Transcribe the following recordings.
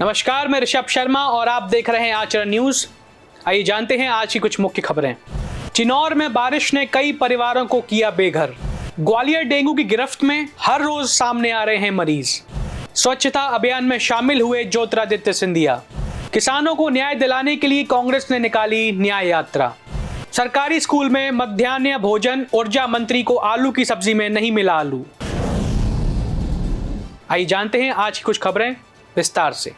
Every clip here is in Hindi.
नमस्कार, मैं ऋषभ शर्मा और आप देख रहे हैं आचरण न्यूज। आइए जानते हैं आज की कुछ मुख्य खबरें। चिनौर में बारिश ने कई परिवारों को किया बेघर। ग्वालियर डेंगू की गिरफ्त में हर रोज सामने आ रहे हैं मरीज। स्वच्छता अभियान में शामिल हुए ज्योतिरादित्य सिंधिया। किसानों को न्याय दिलाने के लिए कांग्रेस ने निकाली न्याय यात्रा। सरकारी स्कूल में मध्याह्न भोजन, ऊर्जा मंत्री को आलू की सब्जी में नहीं मिला आलू। आइए जानते हैं आज की कुछ खबरें विस्तार से।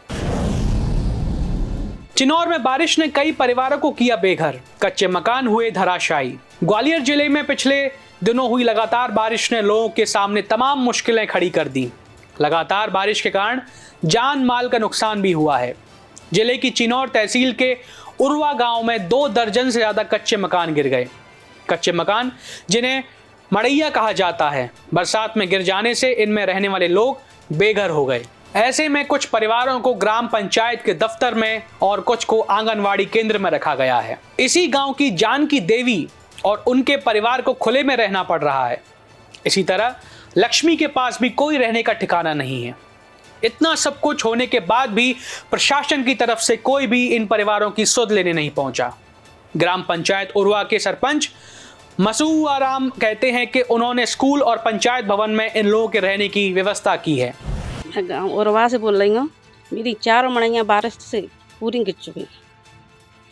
चिनौर में बारिश ने कई परिवारों को किया बेघर। कच्चे मकान हुए धराशायी। ग्वालियर जिले में पिछले दिनों हुई लगातार बारिश ने लोगों के सामने तमाम मुश्किलें खड़ी कर दी। लगातार बारिश के कारण जान माल का नुकसान भी हुआ है। जिले की चिनौर तहसील के उर्वा गांव में 2 दर्जन से ज्यादा कच्चे मकान गिर गए। कच्चे मकान जिन्हें मड़ैया कहा जाता है, बरसात में गिर जाने से इनमें रहने वाले लोग बेघर हो गए। ऐसे में कुछ परिवारों को ग्राम पंचायत के दफ्तर में और कुछ को आंगनवाड़ी केंद्र में रखा गया है। इसी गांव की जानकी देवी और उनके परिवार को खुले में रहना पड़ रहा है। इसी तरह लक्ष्मी के पास भी कोई रहने का ठिकाना नहीं है। इतना सब कुछ होने के बाद भी प्रशासन की तरफ से कोई भी इन परिवारों की सुध लेने नहीं पहुंचा। ग्राम पंचायत उर्वा के सरपंच मसूआराम कहते हैं कि उन्होंने स्कूल और पंचायत भवन में इन लोगों के रहने की व्यवस्था की है। गाँव उर्वा से बोल रही हूँ। मेरी 4 मड़ैयाँ बारिश से पूरी गिर चुकी।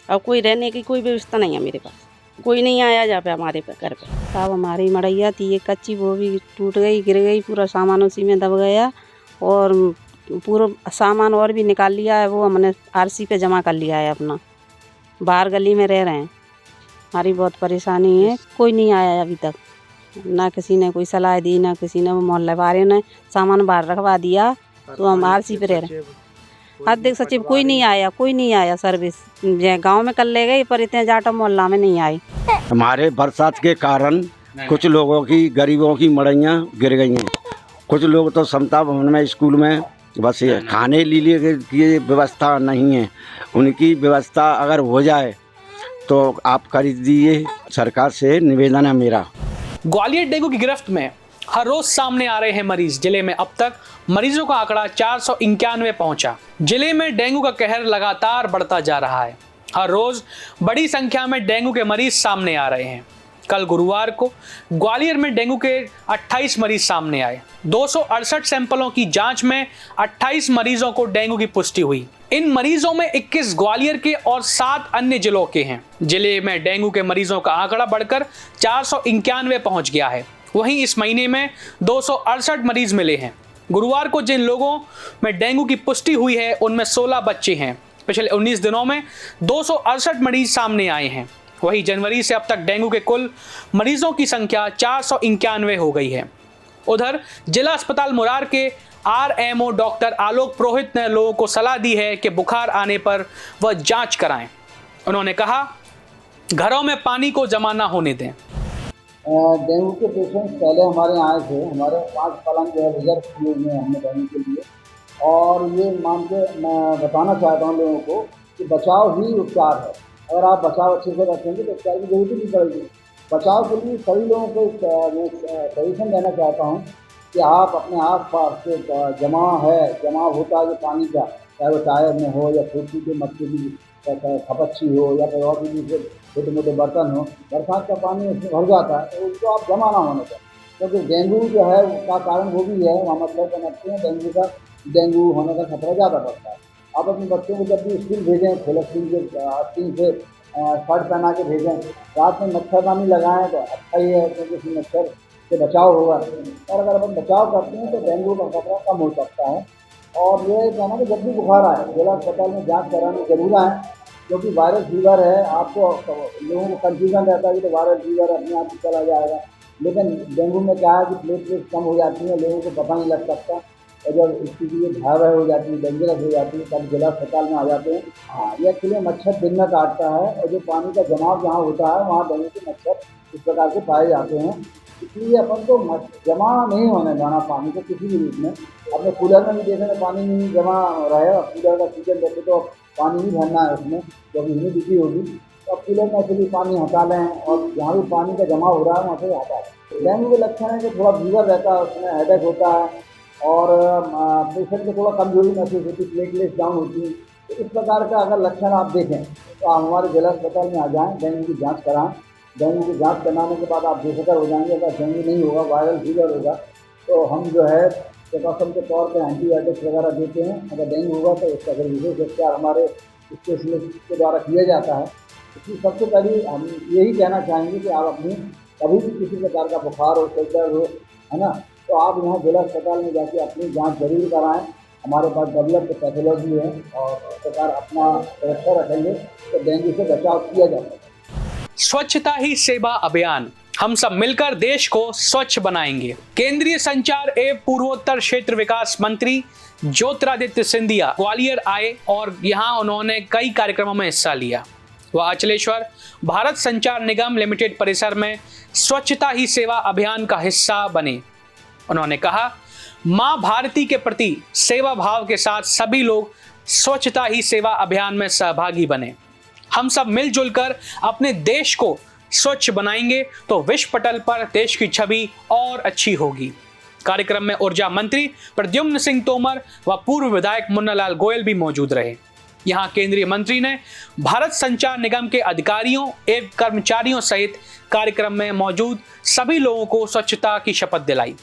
अब कोई रहने की कोई व्यवस्था नहीं है मेरे पास। कोई नहीं आया जा पे हमारे घर पे। साहब हमारी मड़ैया थी एक कच्ची, वो भी टूट गई, गिर गई। पूरा सामान उसी में दब गया और पूरा सामान और भी निकाल लिया है। वो हमने आरसी पे जमा कर लिया है अपना। बाहर गली में रह रहे हैं। हमारी बहुत परेशानी है। कोई नहीं आया है अभी तक। ना किसी ने कोई सलाह दी, ना किसी ने मोहल्ले वाले ने सामान बाहर रखवा दिया। तो हम आरसी पे रह रहे हैं। अध्यक्ष सचिव कोई नहीं आया सर्विस। गांव में कर ले गए पर इतने जाटा मोहल्ला में नहीं आए। हमारे बरसात के कारण कुछ लोगों की, गरीबों की मड़ैयाँ गिर गई हैं। कुछ लोग तो समता भवन में, स्कूल में बस ये खाने लीले की व्यवस्था नहीं है। उनकी व्यवस्था अगर हो जाए तो आप कर दीजिए। सरकार से निवेदन है मेरा। ग्वालियर डेंगू की गिरफ्त में हर रोज सामने आ रहे हैं मरीज। जिले में अब तक मरीजों का आंकड़ा 491 पहुंचा। जिले में डेंगू का कहर लगातार बढ़ता जा रहा है। हर रोज बड़ी संख्या में डेंगू के मरीज सामने आ रहे हैं। कल गुरुवार को ग्वालियर में डेंगू के 28 मरीज सामने आए। 268 सैंपलों की जांच में 28 मरीजों को डेंगू की पुष्टि हुई। इन मरीजों में 21 ग्वालियर के और 7 अन्य जिलों के हैं। जिले में डेंगू के मरीजों का आंकड़ा बढ़कर 491 पहुंच गया है। वहीं इस महीने में 268 मरीज मिले हैं। गुरुवार को जिन लोगों में डेंगू की पुष्टि हुई है उनमें 16 बच्चे हैं। पिछले 19 दिनों में 268 मरीज सामने आए हैं। वहीं जनवरी से अब तक डेंगू के कुल मरीजों की संख्या 491 हो गई है। उधर जिला अस्पताल मुरार के आरएमओ डॉक्टर आलोक पुरोहित ने लोगों को सलाह दी है कि बुखार आने पर वह जांच कराएं। उन्होंने कहा, घरों में पानी को जमा ना होने दें। डेंगू के पेशेंट पहले हमारे यहाँ आए थे। हमारे 5 पलंग जो है रिजर्व किए हुए हैं हमने डेंगू के लिए। और ये मान के मैं बताना चाहता हूँ लोगों को कि बचाव ही उपचार है। अगर आप बचाव अच्छे से रखेंगे तो उपचार की जरूरत नहीं पड़ेगी। बचाव के लिए सभी लोगों को सजेशन देना चाहता हूँ कि आप अपने आस पास से जमाव होता है पानी का, चाहे वो टायर में हो या फूटी के मट्टी की खपच्ची हो या कोई और भी छोटे मोटे बर्तन हो, बरसात का पानी उसमें भर जाता है तो उसको आप जमा ना होने दें। क्योंकि डेंगू जो है उसका कारण वो भी है, वहाँ मच्छर पनपते हैं। डेंगू होने का खतरा ज़्यादा बढ़ता है। आप अपने बच्चों को जब भी स्कूल भेजें, खेल स्कूल के आस्तीन से शर्ट पहना के भेजें। रात में मच्छरदानी लगाएं तो अच्छा ही है, क्योंकि मच्छर से बचाव होगा। और अगर अपन बचाव करते हैं तो डेंगू का खतरा कम हो सकता है। और ये कहना कि जब भी बुखार आए जिला अस्पताल में जांच करानी जरूर है, क्योंकि वायरल फीवर है। आपको लोगों को कन्फ्यूजन रहता है कि तो वायरल फीवर अपने आप ही चला जाएगा, लेकिन डेंगू में क्या है कि प्लेटलेट्स कम हो जाती हैं, लोगों को पता नहीं लग सकता। और जब स्थिति ये भयावह हो जाती है, डेंजरस हो जाती है, तब जिला अस्पताल में आ जाते हैं। हाँ, ये एक्चुअली मच्छर दिन में काटता है और जो पानी का जमाव जहाँ होता है वहाँ डेंगू के मच्छर इस प्रकार से पाए जाते हैं। इसलिए अपन को जमा नहीं होने देना पानी को किसी भी रूप में। अपने कूलर में भी देखें तो पानी नहीं जमा रहे। और कूलर का सीजन देखे तो पानी नहीं भरना है उसमें, जब ह्यूमिडिटी होगी तो अब कूलर में से भी पानी हटा लें और जहाँ भी पानी का जमा हो रहा है वहाँ से हटा लें। डेंगू के लक्षण है कि थोड़ा फीवर रहता है, उसमें हेडेक होता है और पेशेंट को थोड़ा कमजोरी महसूस होती है, प्लेटलेट्स डाउन होती है। तो इस प्रकार का अगर लक्षण आप देखें तो आप हमारे जिला अस्पताल में आ जाएं, डेंगू की जांच कराएं। डेंगू की जांच कराने के बाद आप बेफिक्र हो जाएंगे। अगर डेंगू नहीं होगा, वायरल फीवर होगा, तो हम जो है प्रिकॉशन के तौर पर एंटीबायोटिक्स वगैरह देते हैं। अगर डेंगू होगा तो उसका फिर विशेष उपचार हमारे स्पेशलिस्ट के द्वारा किया जाता है। इसलिए सबसे पहले हम यही कहना चाहेंगे कि आप अपनी कभी भी किसी प्रकार का बुखार हो, सिर दर्द हो, है ना, तो आप यहाँ जिला अस्पताल में जाके अपनी जांच जरूर कराएं। हमारे पास डेवलप्ड पैथोलॉजी है और इस प्रकार अपना सुरक्षा रखेंगे तो डेंगू से बचाव किया जा सकता है। स्वच्छता ही सेवा अभियान, हम सब मिलकर देश को स्वच्छ बनाएंगे। केंद्रीय संचार एवं पूर्वोत्तर क्षेत्र विकास मंत्री ज्योतिरादित्य सिंधिया ग्वालियर आए और यहाँ उन्होंने कई कार्यक्रमों में हिस्सा लिया। वह अचलेश्वर भारत संचार निगम लिमिटेड परिसर में स्वच्छता ही सेवा अभियान का हिस्सा बने। उन्होंने कहा, मां भारती के प्रति सेवा भाव के साथ सभी लोग स्वच्छता ही सेवा अभियान में सहभागी बने। हम सब मिलजुल कर अपने देश को स्वच्छ बनाएंगे तो विश्व पटल पर देश की छवि और अच्छी होगी। कार्यक्रम में ऊर्जा मंत्री प्रद्युम्न सिंह तोमर व पूर्व विधायक मुन्नालाल गोयल भी मौजूद रहे। यहाँ केंद्रीय मंत्री ने भारत संचार निगम के अधिकारियों एवं कर्मचारियों सहित कार्यक्रम में मौजूद सभी लोगों को स्वच्छता की शपथ दिलाई।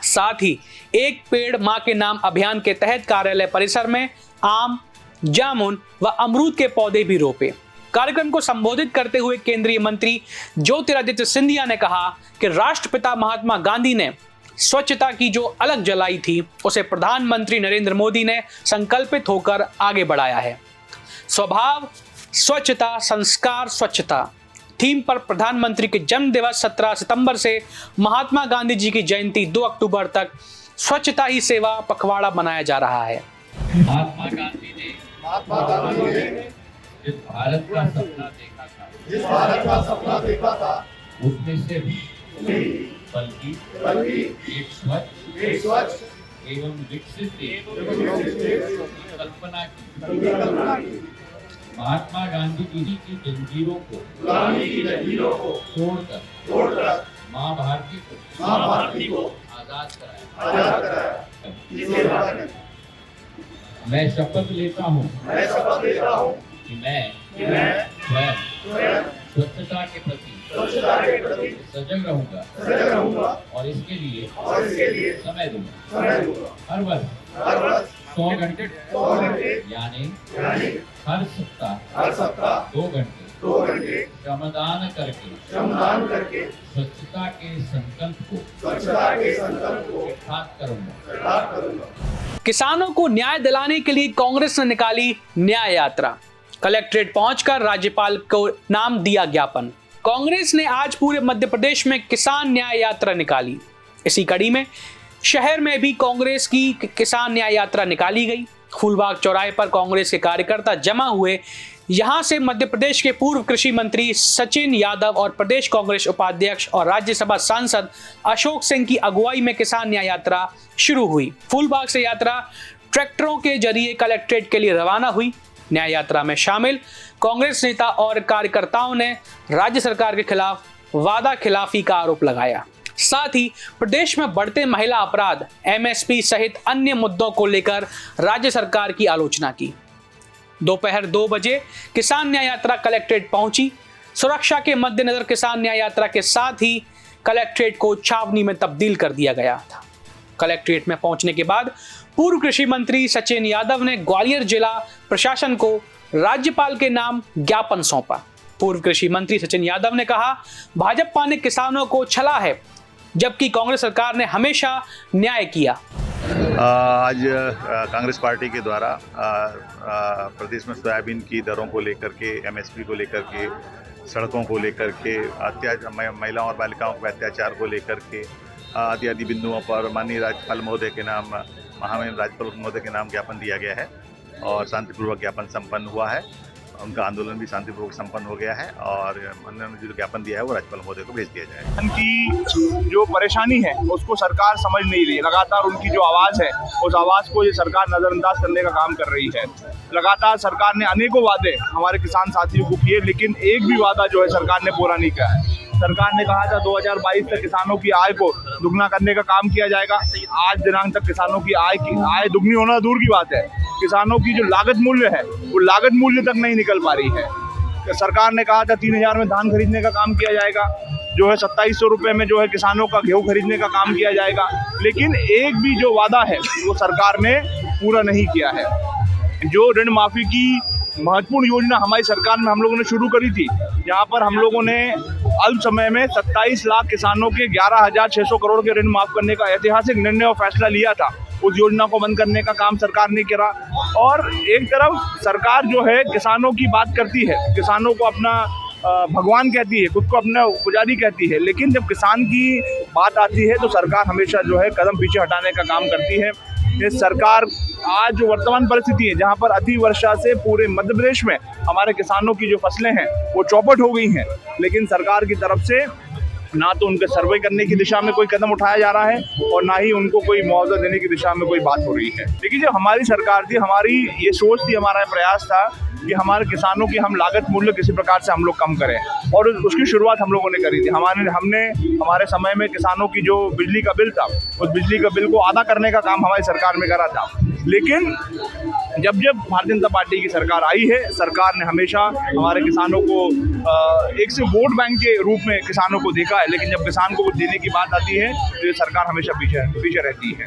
साथ ही एक पेड़ मां के नाम अभियान के तहत कार्यालय परिसर में आम, जामुन व अमरूद के पौधे भी रोपे। कार्यक्रम को संबोधित करते हुए केंद्रीय मंत्री ज्योतिरादित्य सिंधिया ने कहा कि राष्ट्रपिता महात्मा गांधी ने स्वच्छता की जो अलग जलाई थी उसे प्रधानमंत्री नरेंद्र मोदी ने संकल्पित होकर आगे बढ़ाया है। स्वभाव स्वच्छता, संस्कार स्वच्छता थीम पर प्रधानमंत्री के जन्म दिवस 17 सितंबर से महात्मा गांधी जी की जयंती 2 अक्टूबर तक स्वच्छता ही सेवा पखवाड़ा मनाया जा रहा है। महात्मा गांधी ने जिस भारत का सपना देखा था उसमें से बल्कि एक स्वच्छ एवं विकसित कल्पना की। महात्मा गांधी जी की जंजीरों को तोड़कर माँ भारती को आजाद कराया। मैं शपथ लेता हूँ कि मैं स्वयं स्वच्छता के प्रति सजग रहूंगा और इसके लिए समय दूंगा। हर वर्ष 100 घंटे यानी हर सप्ताह 2 घंटे श्रमदान करके स्वच्छता के संकल्प को साथ करूंगा। किसानों को न्याय दिलाने के लिए कांग्रेस ने निकाली न्याय यात्रा। कलेक्ट्रेट पहुंचकर राज्यपाल को नाम दिया ज्ञापन। कांग्रेस ने आज पूरे मध्य प्रदेश में किसान न्याय यात्रा निकाली। इसी कड़ी में शहर में भी कांग्रेस की किसान न्याय यात्रा निकाली गई। फूलबाग चौराहे पर कांग्रेस के कार्यकर्ता जमा हुए। यहां से मध्य प्रदेश के पूर्व कृषि मंत्री सचिन यादव और प्रदेश कांग्रेस उपाध्यक्ष और राज्यसभा सांसद अशोक सिंह की अगुवाई में किसान न्याय यात्रा शुरू हुई। फूलबाग से यात्रा ट्रैक्टरों के जरिए कलेक्ट्रेट के लिए रवाना हुई। न्याय यात्रा में शामिल कांग्रेस नेता और कार्यकर्ताओं ने राज्य सरकार के खिलाफ वादा खिलाफी का आरोप लगाया। साथ ही प्रदेश में बढ़ते महिला अपराध, एमएसपी सहित अन्य मुद्दों को लेकर राज्य सरकार की आलोचना की। दोपहर 2 बजे किसान न्याय यात्रा कलेक्ट्रेट पहुंची। सुरक्षा के मद्देनजर किसान न्याय यात्रा के साथ ही कलेक्ट्रेट को छावनी में तब्दील कर दिया गया था। कलेक्ट्रेट में पहुंचने के बाद पूर्व कृषि मंत्री सचिन यादव ने ग्वालियर जिला प्रशासन को राज्यपाल के नाम ज्ञापन सौंपा। पूर्व कृषि मंत्री सचिन यादव ने कहा, भाजपा ने किसानों को छला है जबकि कांग्रेस सरकार ने हमेशा न्याय किया। आज कांग्रेस पार्टी के द्वारा प्रदेश में सोयाबीन की दरों को लेकर के, एमएसपी को लेकर के, सड़कों को लेकर के, महिलाओं और बालिकाओं के अत्याचार को लेकर के आदि बिंदुओं पर माननीय राज्यपाल महोदय के नाम, महामहिम राज्यपाल महोदय के नाम ज्ञापन दिया गया है और शांतिपूर्वक ज्ञापन संपन्न हुआ है। उनका आंदोलन भी शांतिपूर्वक संपन्न हो गया है और उन्होंने जो ज्ञापन दिया है वो राज्यपाल महोदय को भेज दिया जाएगा। उनकी जो परेशानी है उसको सरकार समझ नहीं रही। लगातार उनकी जो आवाज़ है उस आवाज़ को ये सरकार नज़रअंदाज करने का काम कर रही है। लगातार सरकार ने अनेकों वादे हमारे किसान साथियों को किए, लेकिन एक भी वादा जो है सरकार ने पूरा नहीं किया है। सरकार ने कहा था 2022 तक किसानों की आय को दुगना करने का काम किया जाएगा। आज दिनांक तक किसानों की आय दुगनी होना दूर की बात है, किसानों की जो लागत मूल्य है वो लागत मूल्य तक नहीं निकल पा रही है। सरकार ने कहा था 3000 में धान खरीदने का काम किया जाएगा, जो है 2700 रुपये में जो है किसानों का गेहूँ खरीदने का काम किया जाएगा, लेकिन एक भी जो वादा है वो सरकार ने पूरा नहीं किया है। जो ऋण माफ़ी की महत्वपूर्ण योजना हमारी सरकार में हम लोगों ने शुरू करी थी, जहाँ पर हम लोगों ने अल्प समय में 27 लाख किसानों के 11,600 करोड़ के ऋण माफ़ करने का ऐतिहासिक निर्णय और फैसला लिया था, उस योजना को बंद करने का काम सरकार ने करा। और एक तरफ सरकार जो है किसानों की बात करती है, किसानों को अपना भगवान कहती है, खुद को अपना पुजारी कहती है, लेकिन जब किसान की बात आती है तो सरकार हमेशा जो है कदम पीछे हटाने का काम करती है। ये सरकार आज जो वर्तमान परिस्थिति है, जहाँ पर अति वर्षा से पूरे मध्य प्रदेश में हमारे किसानों की जो फसलें हैं वो चौपट हो गई हैं, लेकिन सरकार की तरफ से ना तो उनके सर्वे करने की दिशा में कोई कदम उठाया जा रहा है और ना ही उनको कोई मुआवजा देने की दिशा में कोई बात हो रही है। लेकिन जब हमारी सरकार थी, हमारी ये सोच थी, हमारा प्रयास था कि हमारे किसानों की हम लागत मूल्य किसी प्रकार से हम लोग कम करें, और उसकी शुरुआत हम लोगों ने करी थी। हमने हमारे समय में किसानों की जो बिजली का बिल था, उस बिजली का बिल को आधा करने का काम हमारी सरकार में करा था। लेकिन जब भारतीय जनता पार्टी की सरकार आई है, सरकार ने हमेशा हमारे किसानों को एक से वोट बैंक के रूप में किसानों को देखा है, लेकिन जब किसान को कुछ देने की बात आती है तो ये सरकार हमेशा पीछे रहती है।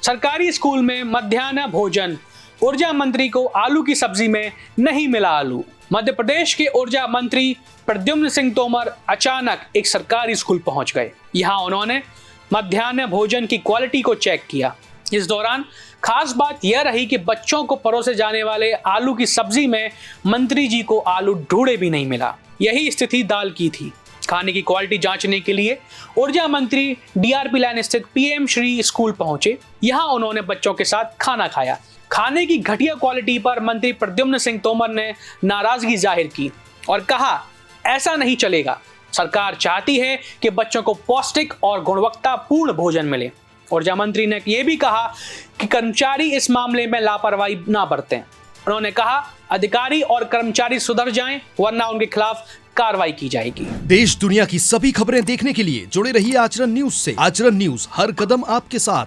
सरकारी स्कूल में मध्याह्न भोजन, ऊर्जा मंत्री को आलू की सब्जी में नहीं मिला आलू। मध्य प्रदेश के ऊर्जा मंत्री प्रद्युम्न सिंह तोमर अचानक एक सरकारी स्कूल पहुंच गए। यहां उन्होंने मध्याह्न भोजन की क्वालिटी को चेक किया। इस दौरान खास बात यह रही कि बच्चों को परोसे जाने वाले आलू की सब्जी में मंत्री जी को आलू ढूंढे भी नहीं मिला। यही स्थिति दाल की थी। खाने की क्वालिटी जांचने के लिए ऊर्जा मंत्री डीआरपी लाइन स्थित पीएम श्री स्कूल पहुंचे। यहां उन्होंने बच्चों के साथ खाना खाया। खाने की घटिया क्वालिटी पर मंत्री प्रद्युम्न सिंह तोमर ने नाराजगी जाहिर की और कहा, ऐसा नहीं चलेगा। सरकार चाहती है कि बच्चों को पौष्टिक और गुणवत्तापूर्ण भोजन मिले। ऊर्जा मंत्री ने यह भी कहा कि कर्मचारी इस मामले में लापरवाही ना बरतें। उन्होंने कहा, अधिकारी और कर्मचारी सुधर जाएं, वरना उनके खिलाफ कार्रवाई की जाएगी। देश दुनिया की सभी खबरें देखने के लिए जुड़े रहिए आचरण न्यूज से। आचरण न्यूज, हर कदम आपके साथ।